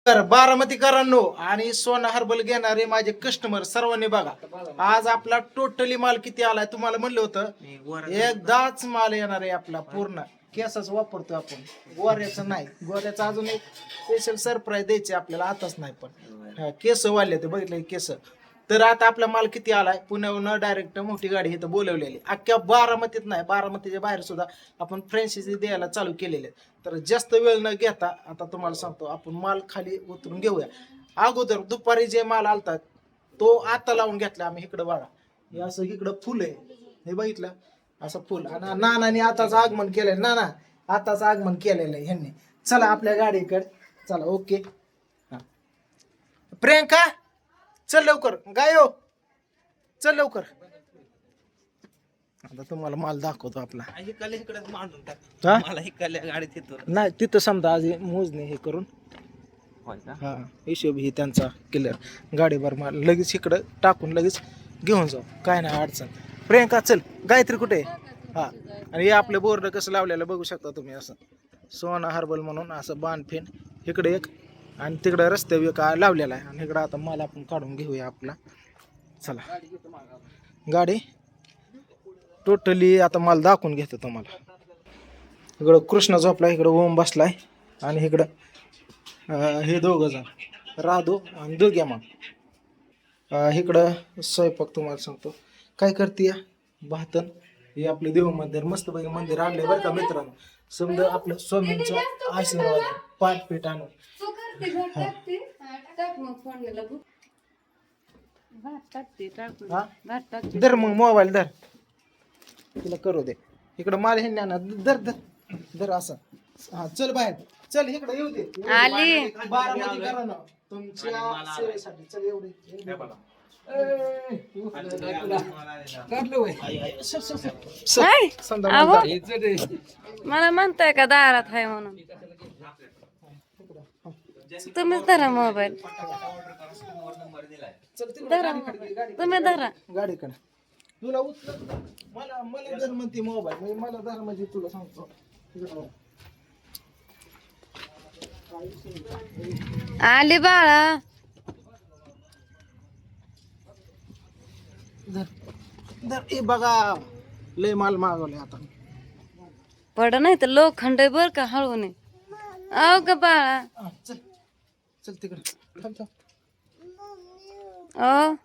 तर बारामतीकरांनो आणि सोना हर्बल घेणारे माझे कस्टमर सर्वांनी बघा, आज आपला टोटली माल किती आलाय तुम्हाला म्हणलं होतं. एकदाच माल येणार आहे आपला पूर्ण केसाच वापरतो आपण, गोऱ्याचं नाही. गोऱ्याचं अजून एक स्पेशल सरप्राईज द्यायचे आपल्याला, आताच नाही पण केस वाढले ते बघितले केस. तर आता आपला माल किती आलाय, पुण्याहून डायरेक्ट मोठी गाडी इथं बोलवलेली, अख्ख्या बारामतीत नाही बारामतीच्या बाहेर सुद्धा आपण फ्रँचायझी द्यायला चालू केलेले. तर जास्त वेळ न घेता आता तुम्हाला सांगतो आपण माल खाली उतरून घेऊया. अगोदर दुपारी जे माल आलतात तो आता लावून घेतला आम्ही. इकडं बघा, हे असं इकडं फुल आहे, हे बघितलं असं फुल. आणि नानाने आताच आगमन केलंय, नाना आताच आगमन केलेलं आहे ह्यांनी. चला आपल्या गाडीकडे चला. ओके प्रियंका चल लवकर, गायो चल लवकर. आता तुम्हाला माल दाखवतो आपला. नाही तिथं समजा आज मोजणे हे करून हा हिशोब ही त्यांचा क्लिअर. गाडीभर माल लगेच इकडं टाकून लगेच घेऊन जाऊ, काय नाही अडचण. प्रियंका चल, गायत्री कुठे आहे? हा, आणि हे आपलं बोर्ड कसं लावलेलं बघू शकता तुम्ही, असं सोना हर्बल म्हणून असं बाणफेन इकडे एक आणि तिकडं रस्त्यावर एक लावलेला आहे. आणि इकडं आता माल आपण काढून घेऊया आपला. चला गाडी टोटली आता माल दाखवून घेतो तुम्हाला. इकडं कृष्ण झोपला, इकडं ओम बसलाय आणि इकडं हे दोघं जण राधू आणि दुर्ग्या मग. इकडं स्वयंपाक तुम्हाला सांगतो काय करते भातन. हे आपले देव मंदिर मस्त पैकी मंदिर आणले बरं का मित्रांनो. समजा आपलं स्वामींचं आशीर्वाद पाठपीठ आणून. धर मग मोबाईल धर, तिला करू दे. इकडं माल हे ना धर धर धर असं. हा चल बाहेर चल, इकडे येऊ दे. बारामती करा ना तुमच्या सेवेसाठी. चल एवढे मला म्हणताय का दारात आहे म्हणून? तुम्हीच धरा मोबाईल, तुम्ही धरा गाडीकडे. तुला उचल मला मला धर म्हणते मोबाईल, मला धर म्हणजे तुला सांगतो. आली बाळा. धर धर. ए बघा लय माल मागवले आता. पड नाही तर लोखंड आहे बर का, हळू नये. अहो का बाळा. चल चल तिकडे थांब थांब. ओ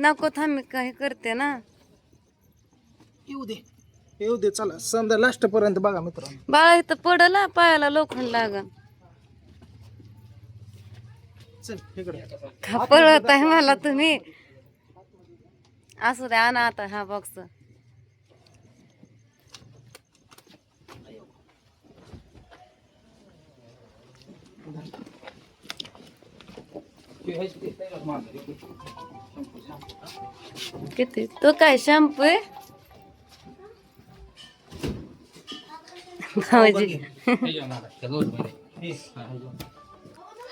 नको थांब, मी काही करते ना. येऊ दे येऊ दे. चला समजा लास्ट पर्यंत बघा मित्रांनो. बाळा इथं पडला पायाला लोखंड लागन. चल इकडे. का पळत आहे मला तुम्ही? असू द्या, आणा आता हा बॉक्स. किती तो काय शॅम्पू आहे भाऊजी?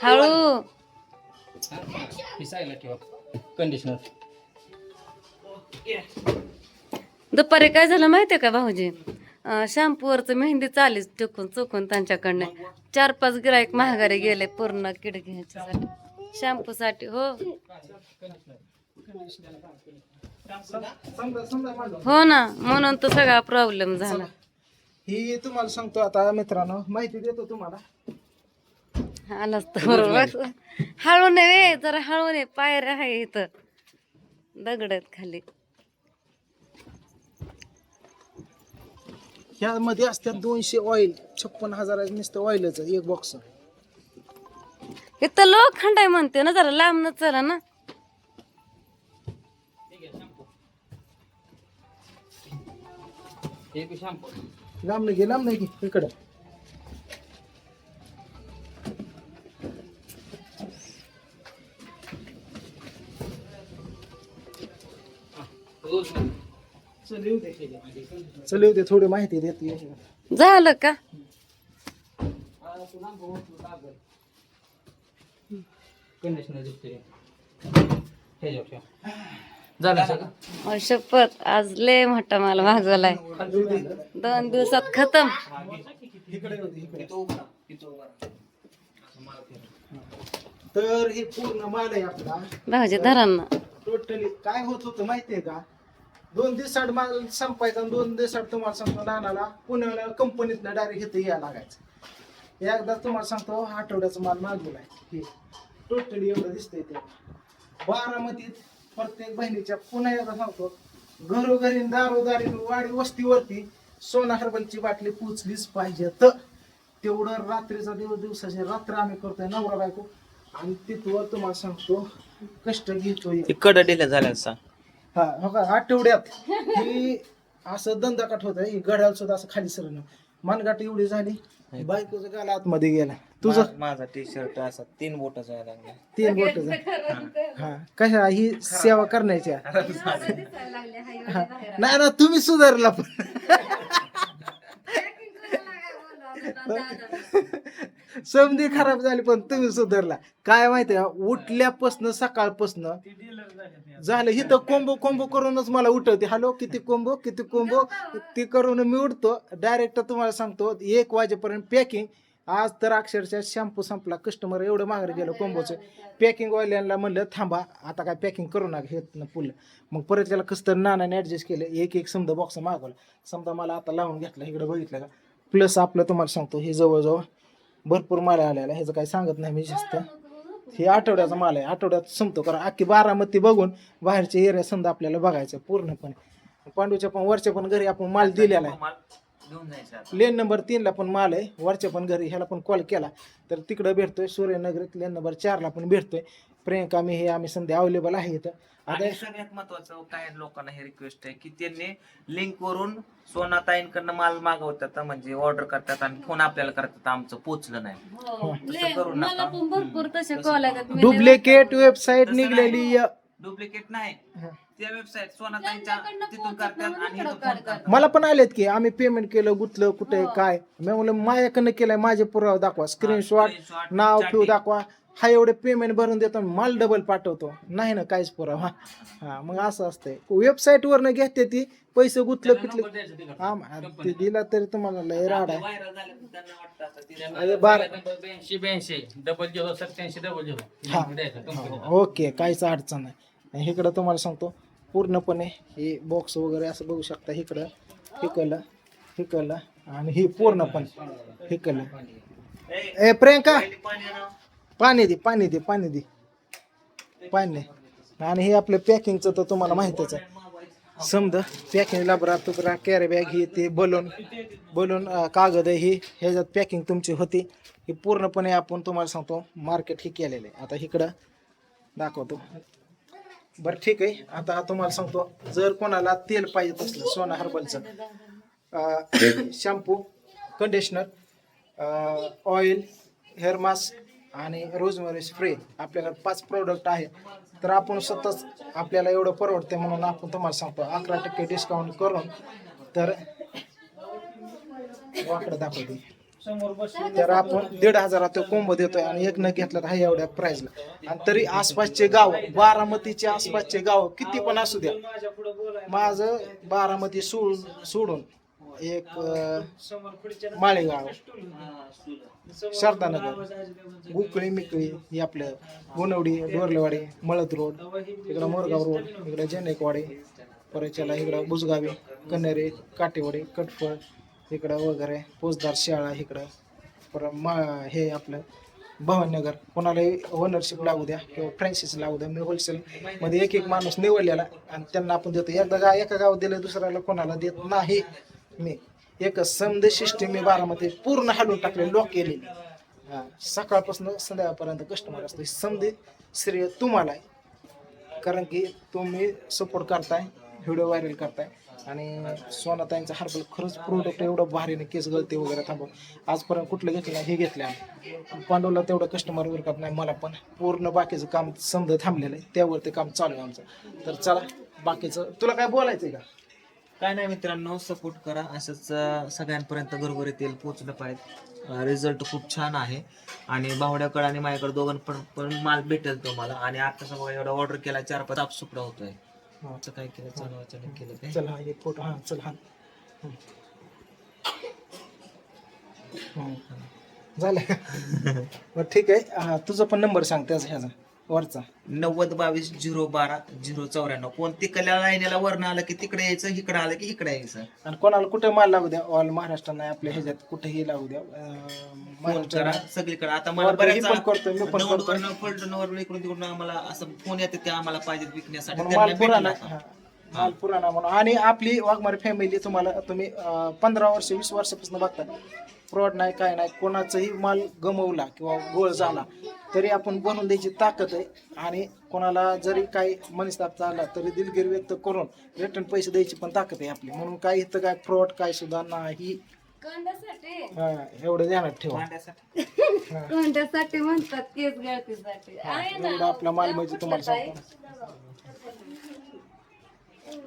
हळू. कंडिशनर दुपारी काय झालं माहितीये का भाऊजी? शॅम्पूवरच मेहंदी चालीस चुकून चुकून त्यांच्याकडनं 4-5 गिराईक महागारी गेले पूर्ण किड घ्यायच्यासाठी, शॅम्पू साठी. हो हो ना, म्हणून तर सगळा प्रॉब्लेम झाला. ही तुम्हाला सांगतो आता मित्रांनो, माहिती देतो तुम्हाला. आलाच तर बरोबर. हळू नये जरा, हळू नये. पायऱ्या आहे इथं, दगड आहेत खाली. ह्यामध्ये असतात 200 ऑइल, 56,000 नुसतं ऑइलच एक बॉक्स. इथं लोखंड आहे म्हणते ना, जरा लांब न चला ना. लांब नाही घे, लांब नाही घे, इकडं. चल येऊ दे, थोडी माहिती देते. झालं का? कंडिशनर शपथ आज लय मोठा माल मागवलाय. 2 दिवसात खतम. तर हे पूर्ण माल आहे आपला. भाऊजी धरांना टोटली काय होत होतं माहितीये का, 2 दिवसात माल संपायचा आणि 2 दिवसात तुम्हाला सांगतो नानाला पुण्याला कंपनीतनं डायरेक्ट इथं यायला लागायचं. एकदा तुम्हाला सांगतो आठवड्याचा माल मागवलाय. हे टोटली एवढं दिसतंय ते बारामतीत प्रत्येक बहिणीच्या. पुन्हा एकदा सांगतो घरोघरी दारोदारी वाडी वस्तीवरती सोना हर्बलची बाटली पोचलीच पाहिजे. तर तेवढं रात्रीचा दिवसाची रात्र आम्ही करतोय नवरा बायको. आणि तिथवर तुम्हाला सांगतो कष्ट घेतोय. कडं दिल्या झाल्या सांग. हा हो का, आठवड्यात ही असं दंदाकाट होत ही घड्याळ सुद्धा असं खाली सरलं. मनगाट एवढी झाली बायकोचं गाला आतमध्ये गेला. तुझं माझा टी शर्ट असा 3 बोटाचा यायला लागला. 3 बोट. हा कशा ही सेवा करण्याच्या. हा. नाही ना तुम्ही सुधारला पण. समधी खराब झाली पण तुम्ही सुधारला. काय माहितीये उठल्यापासनं सकाळपासनं झालं इथं कोंबो करूनच मला उठवते. हॅलो किती कोंबो ती करून मी उठतो डायरेक्ट. तुम्हाला सांगतो 1 वाजेपर्यंत पॅकिंग. आज तर अक्षरशः शॅम्पू संपला. कस्टमर एवढं माघार गेलं कोंबोचं. पॅकिंग वाल्यांना म्हणलं थांबा आता काय पॅकिंग करू नका हे पुल. मग परत त्याला कसं तर नानाने ऍडजस्ट केलं. एक समजा बॉक्स मागवला. समजा मला आता लावून घेतला इकडे बघितलं का. प्लस आपलं तुम्हाला सांगतो हे जवळजवळ भरपूर माल आलेला. ह्याचं काही सांगत नाही मी जास्त. हे आठवड्याचा माल आहे. आठवड्यात संपतो कारण अख्खी बारामती बघून बाहेरच्या एरिया समजा आपल्याला बघायचं पूर्णपणे. पांडूच्या पण वरच्या पण घरी आपण माल दिलेला आहे. लेन नंबर 3 पण माल आहे. वरच्या पण घरी ह्याला पण कॉल केला तर तिकडं भेटतोय. सूर्यनगरीत लेन नंबर 4 पण भेटतोय. प्रियंका मी हे आम्ही संध्या अवेलेबल आहे इथं. आणि सगळ्यात महत्वाचं काय लोकांना हे रिक्वेस्ट आहे की त्यांनी लिंक वरून सोनाताईंकडनं माल मागवतात म्हणजे ऑर्डर करतात आणि फोन आपल्याला करतात आमचं पोचलं नाही. मला पण भरपूर तसे कॉल आहेत. Duplicate website निघलेली. डुप्लिकेट नाही त्या वेबसाईट सोनाताईंच्या तिथून करतात आणि इथं फोन करतात. मला पण आलेत की आम्ही पेमेंट केलं गुतलं कुठे काय. मी म्हणलं माझ्याकडनं केलंय माझे पुरावा दाखवा स्क्रीनशॉट नाव फिव दाखवा. हा एवढे पेमेंट भरून देतो माल डबल पाठवतो नाही ना काहीच पुरावा. हा मग असं असतंय वेबसाईट वरनं घेते ती पैसे गुतलं पिटले. हा ते दिला तरी तुम्हाला लय राड आहे. व्हायरल झालं तर त्यांना वाटतं आता ती 82 ओके काहीच अडचण नाही. इकडं तुम्हाला सांगतो पूर्णपणे हे बॉक्स वगैरे असं बघू शकता. इकडं हिकलं आणि ही पूर्णपणे हिकलं. ए प्रियंका पाणी दे. आणि हे आपलं पॅकिंगचं तर तुम्हाला माहितीच आहे. समजा पॅकिंग लाबरा तुकरा कॅरी बॅग ही ते बलून कागद ही ह्याच्यात पॅकिंग तुमची होती. ही पूर्णपणे आपण तुम्हाला सांगतो मार्केट ही केलेलं आहे. आता इकडं दाखवतो. बरं ठीक आहे. आता तुम्हाला सांगतो जर कोणाला तेल पाहिजे असलं सोना हर्बलचं shampoo conditioner oil hair mask आणि रोजमेरी स्प्रे आपल्याकडे 5 प्रोडक्ट आहे. तर आपण स्वतःच आपल्याला एवढं परवडते म्हणून आपण तुम्हाला सांगतो 11% डिस्काउंट करून तर वाकडं दाखवते. तर आपण 1,500 तो कोंबो देतोय आणि एक न घेतला तर हा एवढ्या प्राइसला. आणि तरी आसपासचे गाव बारामतीचे आसपासचे गाव किती पण असू द्या. माझं बारामती सोडून एक माळेगाव शारदानगर गुकळी मिकळी हे आपलं गोनवडी डोरलेवाडी मळद रोड इकडं मोरगाव रोड इकडं जनेकवाडी परच्याला इकडं बुजगावी कन्हेरी काटेवाडी कटफळ इकडं वगैरे पोचदार शाळा इकडं परत हे आपलं भवाननगर. कोणालाही ओनरशिप लागू द्या किंवा फ्रँचायझी लागू द्या. मी होलसेलमध्ये एक माणूस निवडलेला आणि त्यांना आपण देतो. एका गावात दिलं दुसऱ्याला कोणाला देत नाही. मी एक समजे सिस्टीम मी बारामध्ये पूर्ण हलवून टाकले लॉक केलेली. सकाळपासून संध्याकाळपर्यंत कस्टमर असतो. समजे श्रेय तुम्हाला आहे कारण की तुम्ही सपोर्ट करताय व्हिडिओ व्हायरल करताय. आणि सोनाताईंचा हर्बल खरंच प्रोडक्ट एवढं भारीने केस गळते वगैरे थांबव. आजपर्यंत कुठलं घेतलं नाही हे घेतलं आम्ही. पांडवला तेवढं कस्टमर वगैरे करत नाही. मला पण पूर्ण बाकीचं काम समजा थांबलेलं आहे त्यावरती काम चालू आहे आमचं. तर चला बाकीचं तुला काय बोलायचं आहे का. काय नाही मित्रांनो सपोर्ट करा असंच सगळ्यांपर्यंत घरोघरी तेल पोचलं पाहिजे. रिझल्ट खूप छान आहे आणि बावड्याकडे आणि माझ्याकडे दोघांकडे पण माल भेटेल तुम्हाला. आणि आता सगळं एवढा ऑर्डर केला 4-5 साफसुपडा होतोय. असं काय केलं चालू केलं काय चला हे फोटो हां चल हां झालं बरं ठीक आहे. तुझा पण नंबर सांग त्याचा ह्याचा वरचा. 9022 012 094. कोण तिकडल्या लाईनीला वरनं आलं की तिकडे यायचं, इकडे आलं की इकडे यायचं. आणि कोणाला कुठे माल लागू द्या, ऑल महाराष्ट्र नाही आपल्या ह्याच्यात कुठेही लागू द्या. फोन करा सगळीकडे. आता मला order ही बऱ्याच पण करतोय, मी पण करतोय. फलटणवर इकडून तिकडून आम्हाला असं फोन येते ते आम्हाला पाहिजे विकण्यासाठी. म्हणून त्यांना माल पुराणा भेटला. माल पुराणा म्हणून. आणि आपली वाघमारे फॅमिली तुम्हाला तुम्ही 15 वर्ष 20 वर्षापासून बघता, फ्रॉड नाही काय नाही, कोणाचाही माल गमवला किंवा गोळ झाला तरी आपण बनवून द्यायची ताकद आहे. आणि कोणाला जरी काही मनस्ताप झाला तरी दिलगिरी व्यक्त करून रिटर्न पैसे द्यायची पण ताकद आहे आपली. म्हणून काय इथं काय फ्रॉड काय सुद्धा नाही. एवढं ध्यानात ठेवा. भांड्यासाठी. कोणत्यासाठी म्हणतात केस गळतीसाठी एवढा आपला माल म्हणजे तुम्हाला सांगतो.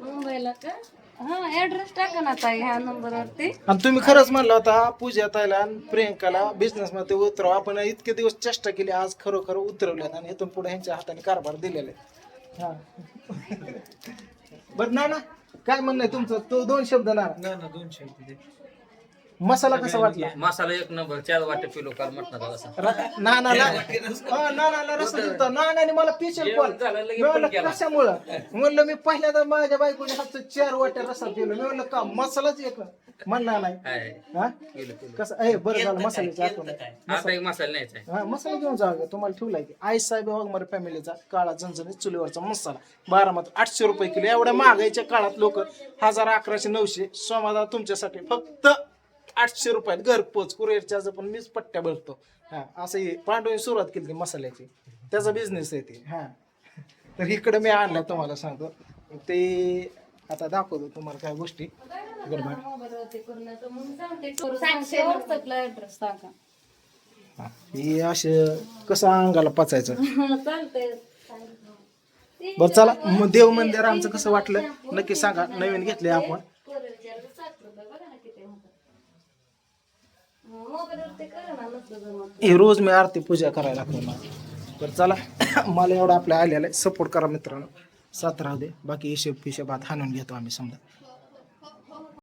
मुंबईला का? हा ऍड्रेस टाका ना ताई ह्या नंबरवरती. आणि तुम्ही खरंच म्हणला होता पूजा ताईला आणि प्रियंकाला बिझनेस मध्ये उतरव. आपण इतके दिवस चेष्टा केली, आज खरोखर उतरवल्यात आणि इथून पुढे ह्यांच्या हाताने कारभार दिलेला आहे. हा बरं ना काय म्हणणं आहे तुमचं? तो 2 शब्द ना. 2 शब्द. मसाला कसा वाटला? मसाला एक नंबर. 4 वाटे पिलो काल मटणाचा रसा. नानाला रस्ता दिलता. नानाने मला स्पेशल कॉल. मी म्हणलं कशामुळं? म्हणलं मी पहिल्यांदा माझ्या बायकोच्या हातचं 4 वाट्या रस्ता पिलो. मी म्हणलं का मसालाच एक म्हणला नाही. हा कसं आहे? बरं झालं मसाल्याची आठवण. आता एक मसाला न्यायचा आहे. हा मसाला घेऊन जा, तुम्हाला ठेवलाय की आई साहेब वाघमारे फॅमिलीचा काळा झणझणीत चुलीवरचा मसाला. बारामती 800 रुपये किलो. एवढ्या महागाईच्या काळात लोक 1000 1100 900 सोमादा तुमच्यासाठी फक्त 800 रुपयात घरपोच कुरिअर चार्ज पण मीच पट्ट्या भरतो. हा असं हे पांडवने सुरुवात केली ती मसाल्याची, त्याचा बिझनेस आहे ते. हा तर इकडे मी आणला तुम्हाला सांगतो ते. आता दाखवतो तुम्हाला काय गोष्टी गडबड. ऍड्रेस टाका. हे असं कसं अंगाला पचायचं. चालतंय. बरं चला मग देव मंदिर आमचं कसं वाटलं नक्की सांगा. नवीन घेतले आपण. हे रोज मी आरती पूजा करायला लागतो मला. बरं चला मला एवढं आपल्या आलेलं आहे. सपोर्ट करा मित्रांनो. साथ राहू दे. बाकी हिशोब हाणून घेतो आम्ही समजा.